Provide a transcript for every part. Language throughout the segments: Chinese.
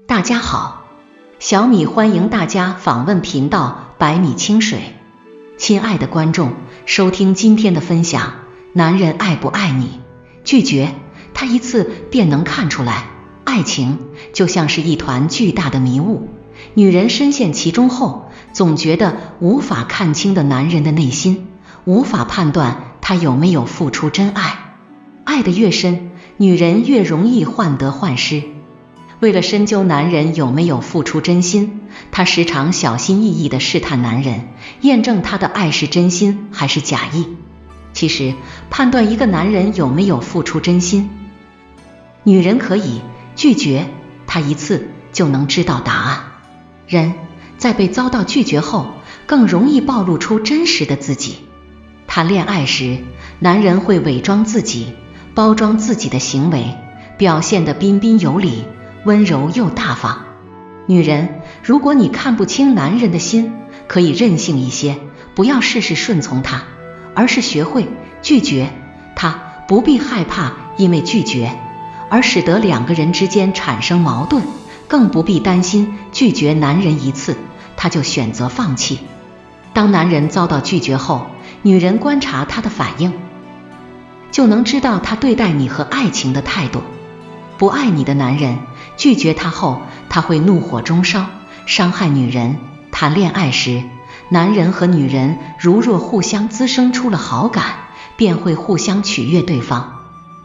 大家好，小米欢迎大家访问频道百米清水。亲爱的观众，收听今天的分享，男人爱不爱你？拒绝他一次便能看出来。爱情就像是一团巨大的迷雾，女人深陷其中后，总觉得无法看清的男人的内心，无法判断他有没有付出真爱。爱得越深，女人越容易患得患失。为了深究男人有没有付出真心，她时常小心翼翼地试探男人，验证他的爱是真心还是假意。其实，判断一个男人有没有付出真心，女人可以拒绝他一次就能知道答案。人在被遭到拒绝后，更容易暴露出真实的自己。谈恋爱时，男人会伪装自己，包装自己的行为，表现得彬彬有礼，温柔又大方。女人，如果你看不清男人的心，可以任性一些，不要事事顺从他，而是学会拒绝他，不必害怕因为拒绝而使得两个人之间产生矛盾，更不必担心拒绝男人一次他就选择放弃。当男人遭到拒绝后，女人观察他的反应，就能知道他对待你和爱情的态度。不爱你的男人拒绝他后，他会怒火中烧，伤害女人。谈恋爱时，男人和女人如若互相滋生出了好感，便会互相取悦对方，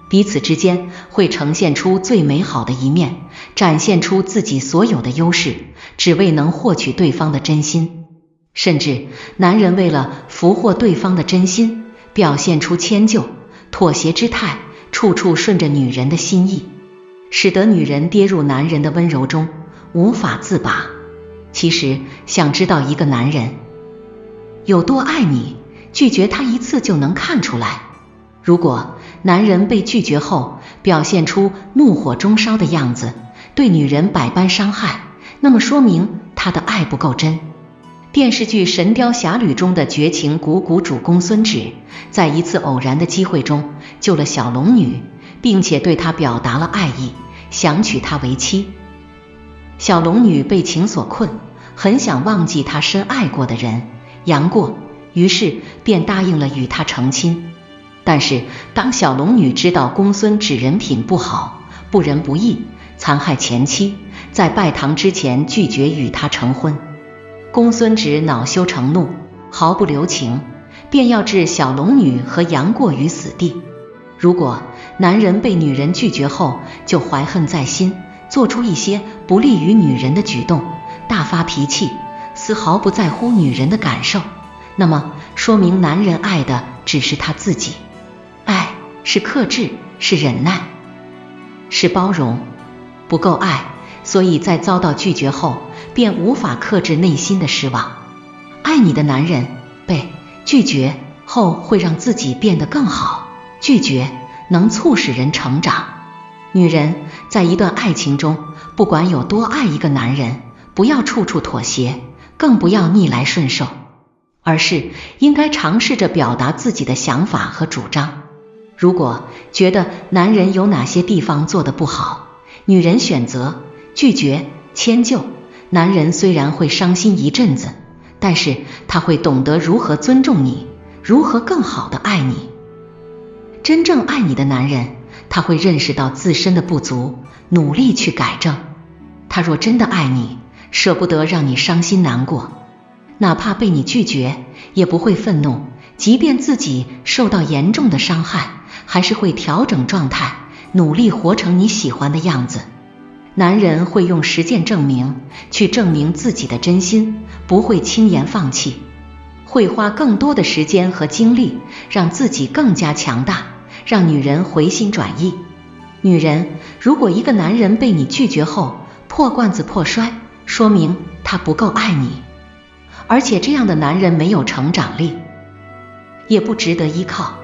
彼此之间会呈现出最美好的一面，展现出自己所有的优势，只为能获取对方的真心。甚至男人为了俘获对方的真心，表现出迁就、妥协之态，处处顺着女人的心意，使得女人跌入男人的温柔中，无法自拔。其实，想知道一个男人有多爱你，拒绝他一次就能看出来。如果男人被拒绝后，表现出怒火中烧的样子，对女人百般伤害，那么说明他的爱不够真。电视剧《神雕侠侣》中的绝情谷主公孙止，在一次偶然的机会中救了小龙女，并且对她表达了爱意，想娶她为妻。小龙女被情所困，很想忘记她深爱过的人杨过，于是便答应了与他成亲。但是当小龙女知道公孙止人品不好，不仁不义，残害前妻，在拜堂之前拒绝与他成婚，公孙止恼羞成怒，毫不留情，便要置小龙女和杨过于死地。如果男人被女人拒绝后就怀恨在心，做出一些不利于女人的举动，大发脾气，丝毫不在乎女人的感受，那么说明男人爱的只是他自己。爱是克制，是忍耐，是包容。不够爱，所以在遭到拒绝后便无法克制内心的失望。爱你的男人被拒绝后会让自己变得更好，拒绝能促使人成长。女人在一段爱情中，不管有多爱一个男人，不要处处妥协，更不要逆来顺受，而是应该尝试着表达自己的想法和主张。如果觉得男人有哪些地方做得不好，女人选择拒绝迁就，男人虽然会伤心一阵子，但是他会懂得如何尊重你，如何更好地爱你。真正爱你的男人，他会认识到自身的不足，努力去改正。他若真的爱你，舍不得让你伤心难过，哪怕被你拒绝，也不会愤怒，即便自己受到严重的伤害，还是会调整状态，努力活成你喜欢的样子。男人会用实践证明，去证明自己的真心，不会轻言放弃，会花更多的时间和精力，让自己更加强大，让女人回心转意。女人，如果一个男人被你拒绝后破罐子破摔，说明他不够爱你，而且这样的男人没有成长力，也不值得依靠。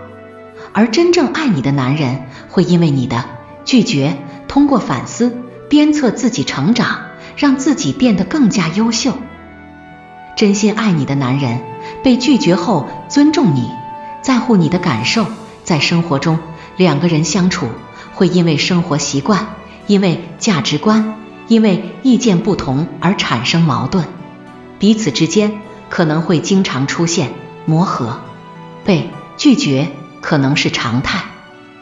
而真正爱你的男人，会因为你的拒绝，通过反思鞭策自己成长，让自己变得更加优秀。真心爱你的男人，被拒绝后尊重你，在乎你的感受。在生活中，两个人相处会因为生活习惯，因为价值观，因为意见不同而产生矛盾，彼此之间可能会经常出现磨合，被拒绝可能是常态。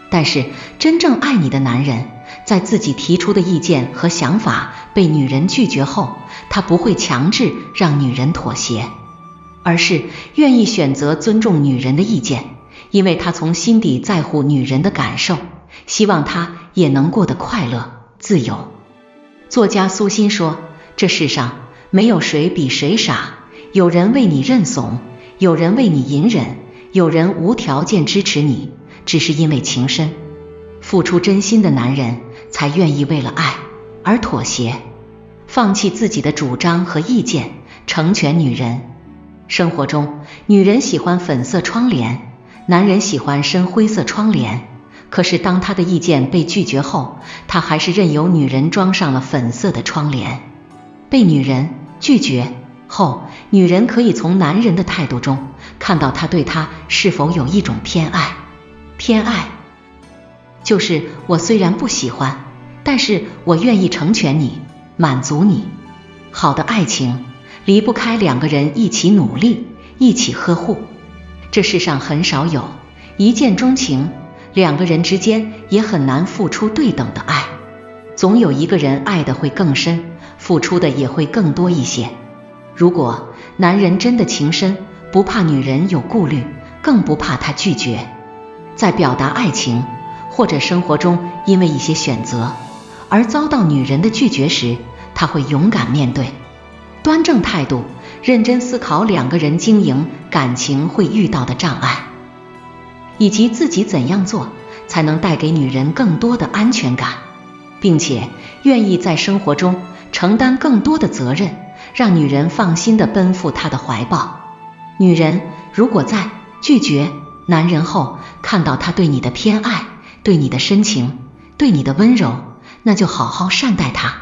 但是真正爱你的男人，在自己提出的意见和想法被女人拒绝后，他不会强制让女人妥协，而是愿意选择尊重女人的意见，因为他从心底在乎女人的感受，希望她也能过得快乐自由。作家苏欣说，这世上没有谁比谁傻，有人为你认怂，有人为你隐忍，有人无条件支持你，只是因为情深。付出真心的男人才愿意为了爱而妥协，放弃自己的主张和意见，成全女人。生活中，女人喜欢粉色窗帘，男人喜欢深灰色窗帘，可是当他的意见被拒绝后，他还是任由女人装上了粉色的窗帘。被女人拒绝后，女人可以从男人的态度中看到他对她是否有一种偏爱。偏爱就是我虽然不喜欢，但是我愿意成全你，满足你。好的爱情离不开两个人一起努力，一起呵护。这世上很少有一见钟情，两个人之间也很难付出对等的爱，总有一个人爱的会更深，付出的也会更多一些。如果男人真的情深，不怕女人有顾虑，更不怕她拒绝，在表达爱情或者生活中因为一些选择而遭到女人的拒绝时，他会勇敢面对，端正态度，认真思考两个人经营感情会遇到的障碍，以及自己怎样做才能带给女人更多的安全感，并且愿意在生活中承担更多的责任，让女人放心地奔赴他的怀抱。女人如果在拒绝男人后看到他对你的偏爱，对你的深情，对你的温柔，那就好好善待他，